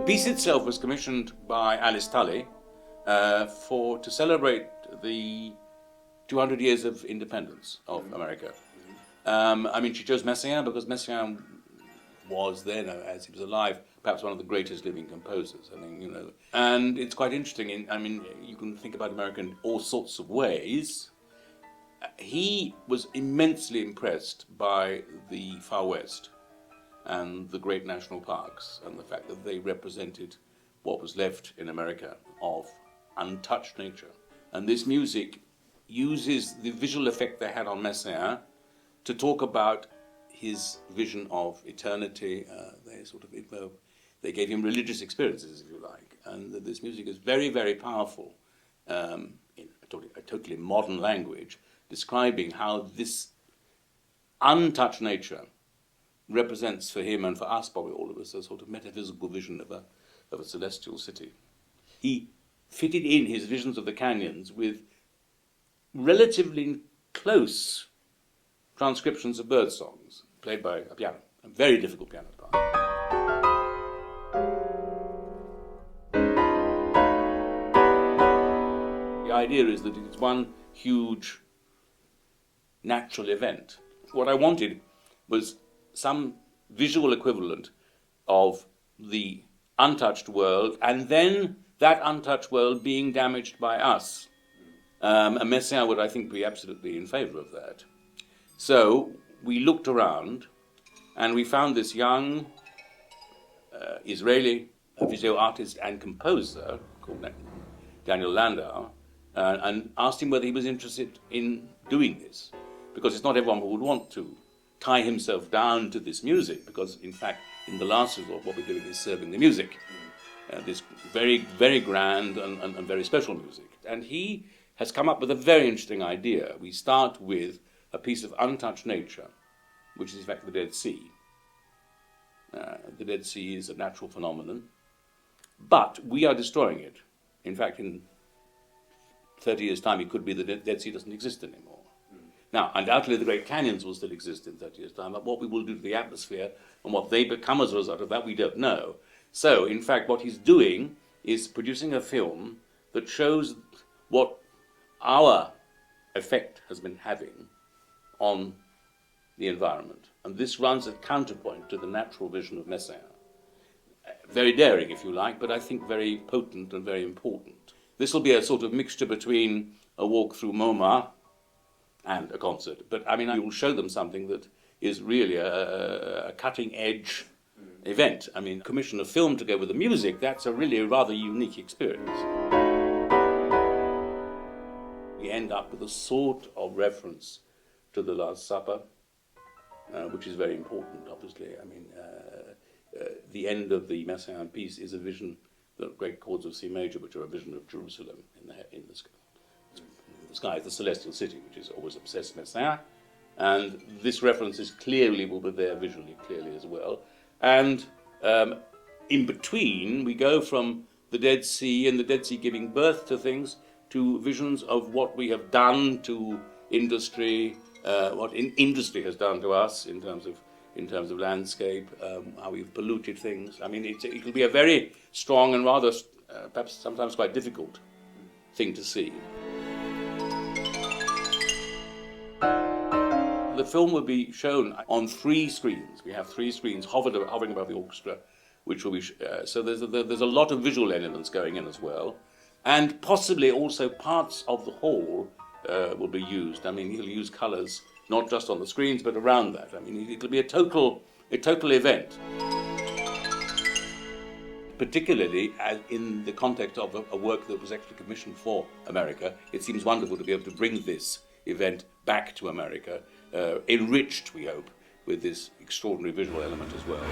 piece itself was commissioned by Laeiszhalle to celebrate the 200 years of independence of America. I mean, she chose Messiaen because Messiaen was then, as he was alive, perhaps one of the greatest living composers. I mean, you know, and it's quite interesting. I mean, you can think about America in all sorts of ways. He was immensely impressed by the Far West and the great national parks and the fact that they represented what was left in America of untouched nature. And this music uses the visual effect they had on Messiaen to talk about his vision of eternity. They gave him religious experiences, if you like, and this music is very, very powerful in a totally modern language, describing how this untouched nature represents for him and for us, probably all of us, a sort of metaphysical vision of a celestial city. He fitted in his visions of the canyons with relatively close transcriptions of bird songs played by a piano, a very difficult piano part. The idea is that it's one huge natural event. What I wanted was some visual equivalent of the untouched world, and then that untouched world being damaged by us. And Messiaen would, I think, be absolutely in favor of that. So we looked around and we found this young Israeli visual artist and composer called Daniel Landau, and asked him whether he was interested in doing this, because it's not everyone who would want to tie himself down to this music, because in fact in the last resort what we're doing is serving the music, this very, very grand and very special music. And he has come up with a very interesting idea. We start with a piece of untouched nature, which is in fact the Dead Sea. The Dead Sea is a natural phenomenon, but we are destroying it. In fact, in 30 years' time, it could be that the Dead Sea doesn't exist anymore. Now, undoubtedly, the Great Canyons will still exist in 30 years' time, but what we will do to the atmosphere and what they become as a result of that, we don't know. So, in fact, what he's doing is producing a film that shows what our effect has been having on the environment. And this runs at counterpoint to the natural vision of Messiaen. Very daring, if you like, but I think very potent and very important. This will be a sort of mixture between a walk through MoMA and a concert. But I mean, I will show them something that is really a cutting-edge event. I mean, commission a film to go with the music, that's a really rather unique experience. We end up with a sort of reference to the Last Supper, which is very important, obviously. I mean, the end of the Messiaen piece is a vision, the great chords of C major, which are a vision of Jerusalem in the sky. The sky is the celestial city, which is always obsessed Messiaen, and this reference is will be there visually clearly as well. And in between, we go from the Dead Sea and the Dead Sea giving birth to things, to visions of what we have done to industry, what industry has done to us in terms of landscape, how we've polluted things. I mean, it will be a very strong and rather, perhaps sometimes quite difficult thing to see. The film will be shown on 3 screens. We have 3 screens hovering above the orchestra, which will be so there's a lot of visual elements going in as well, and possibly also parts of the hall will be used. I mean, he'll use colours not just on the screens but around that. I mean, it'll be a total event. Particularly in the context of a work that was actually commissioned for America, it seems wonderful to be able to bring this event back to America, enriched, we hope, with this extraordinary visual element as well.